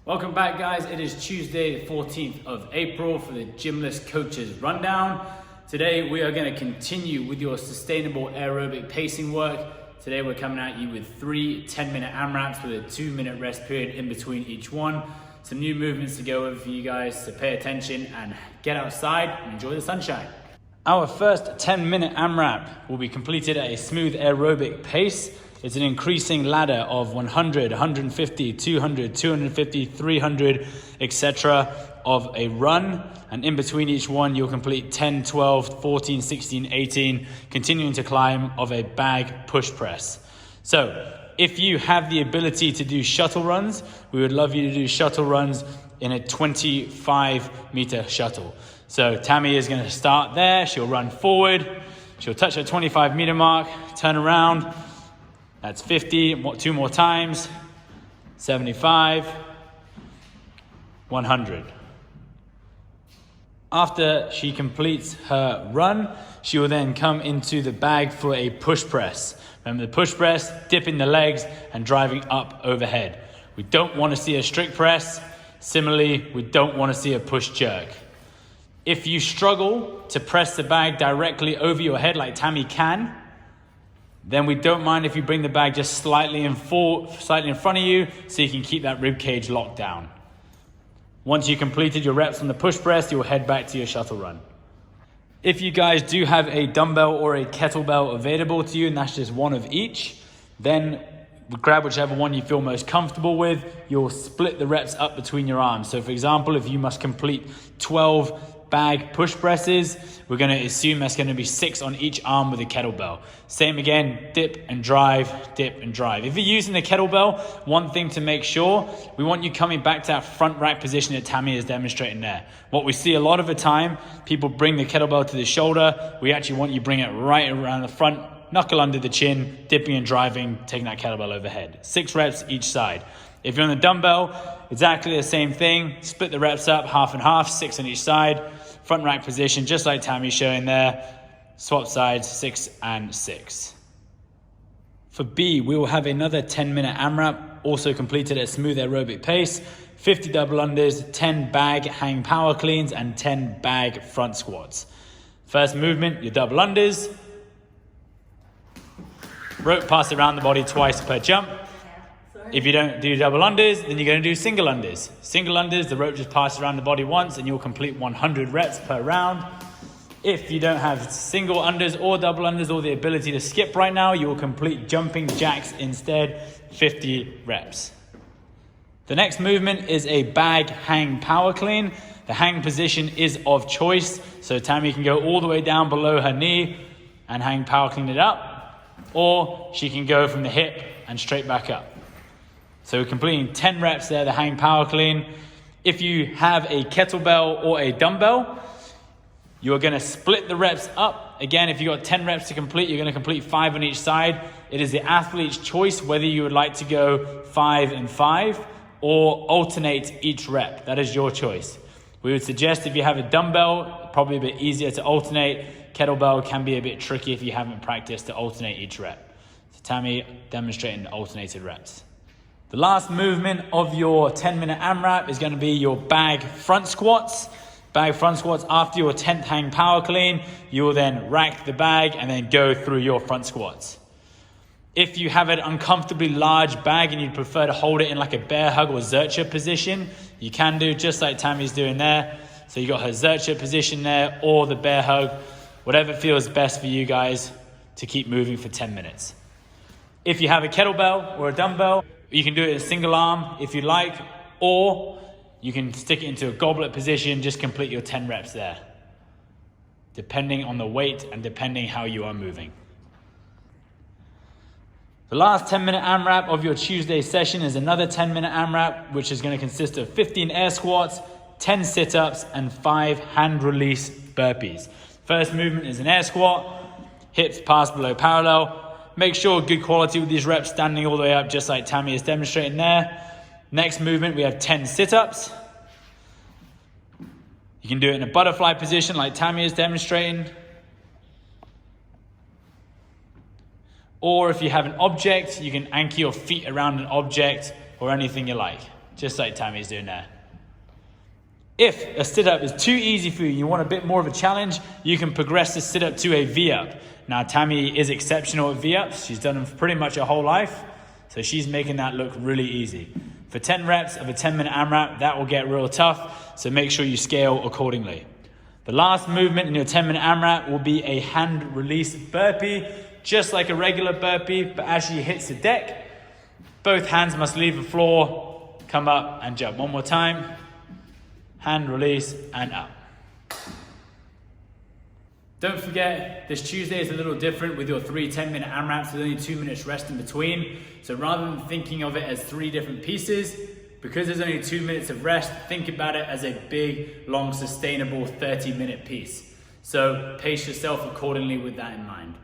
Welcome back, guys. It is Tuesday, the 14th of April for the GYMLESS Coaches Rundown. Today, we are going to continue with your sustainable aerobic pacing work. Today, we're coming at you with 3 10-minute AMRAPs with a 2-minute rest period in between each one. Some new movements to go over for you guys, so pay attention and get outside and enjoy the sunshine. Our first 10-minute AMRAP will be completed at a smooth aerobic pace. It's an increasing ladder of 100, 150, 200, 250, 300, etc. of a run. And in between each one, you'll complete 10, 12, 14, 16, 18, continuing to climb of a bag push press. So if you have the ability to do shuttle runs, we would love you to do shuttle runs in a 25-meter shuttle. So Tammy is going to start there. She'll run forward. She'll touch her 25-meter mark, turn around. That's 50, 2 more times, 75, 100. After she completes her run, she will then come into the bag for a push press. Remember the push press, dipping the legs and driving up overhead. We don't want to see a strict press. Similarly, we don't want to see a push jerk. If you struggle to press the bag directly over your head like Tammy can, then we don't mind if you bring the bag just slightly in front of you so you can keep that rib cage locked down. Once you completed your reps on the push press, you'll head back to your shuttle run. If you guys do have a dumbbell or a kettlebell available to you, and that's just one of each, then grab whichever one you feel most comfortable with. You'll split the reps up between your arms. So for example, if you must complete 12 bag push presses, we're going to assume that's going to be 6 on each arm with a kettlebell. Same again, dip and drive, dip and drive. If you're using the kettlebell, one thing to make sure, we want you coming back to that front rack position that Tammy is demonstrating there. What we see a lot of the time, people bring the kettlebell to the shoulder. We actually want you to bring it right around the front, knuckle under the chin, dipping and driving, taking that kettlebell overhead. 6 reps each side. If you're on the dumbbell, exactly the same thing. Split the reps up, half and half, 6 on each side. Front rack position, just like Tammy's showing there. Swap sides, 6 and 6. For B, we will have another 10-minute AMRAP, also completed at a smooth aerobic pace. 50 double unders, 10 bag hang power cleans, and 10 bag front squats. First movement, your double unders. Rope pass around the body twice per jump. If you don't do double unders, then you're going to do single unders. Single unders, the rope just passes around the body once and you'll complete 100 reps per round. If you don't have single unders or double unders or the ability to skip right now, you will complete jumping jacks instead, 50 reps. The next movement is a bag hang power clean. The hang position is of choice, so Tammy can go all the way down below her knee and hang power clean it up, or she can go from the hip and straight back up. So we're completing 10 reps there, the hang power clean. If you have a kettlebell or a dumbbell, you're going to split the reps up. Again, if you've got 10 reps to complete, you're going to complete 5 on each side. It is the athlete's choice whether you would like to go 5 and 5 or alternate each rep. That is your choice. We would suggest if you have a dumbbell, probably a bit easier to alternate. Kettlebell can be a bit tricky if you haven't practiced to alternate each rep. So Tammy demonstrating the alternated reps. The last movement of your 10-minute AMRAP is going to be your bag front squats. Bag front squats after your 10th hang power clean. You will then rack the bag and then go through your front squats. If you have an uncomfortably large bag and you'd prefer to hold it in like a bear hug or Zercher position, you can do just like Tammy's doing there. So you got her Zercher position there or the bear hug, whatever feels best for you guys to keep moving for 10 minutes. If you have a kettlebell or a dumbbell, you can do it in single arm if you like, or you can stick it into a goblet position, just complete your 10 reps there, depending on the weight and depending how you are moving. The last 10-minute AMRAP of your Tuesday session is another 10-minute AMRAP, which is going to consist of 15 air squats, 10 sit-ups, and 5 hand release burpees. First movement is an air squat, hips pass below parallel. Make sure good quality with these reps, standing all the way up just like Tammy is demonstrating there. Next movement, we have 10 sit-ups. You can do it in a butterfly position like Tammy is demonstrating. Or if you have an object, you can anchor your feet around an object or anything you like, just like Tammy's doing there. If a sit-up is too easy for you, you want a bit more of a challenge, you can progress the sit-up to a V-up. Now, Tammy is exceptional at V-ups. She's done them for pretty much her whole life, so she's making that look really easy. For 10 reps of a 10-minute AMRAP, that will get real tough, so make sure you scale accordingly. The last movement in your 10-minute AMRAP will be a hand release burpee, just like a regular burpee, but as she hits the deck, both hands must leave the floor, come up and jump. One more time. Hand release and up. Don't forget, this Tuesday is a little different with your 3 10-minute AMRAPs with only 2 minutes rest in between. So rather than thinking of it as 3 different pieces, because there's only 2 minutes of rest, think about it as a big, long, sustainable 30-minute piece. So pace yourself accordingly with that in mind.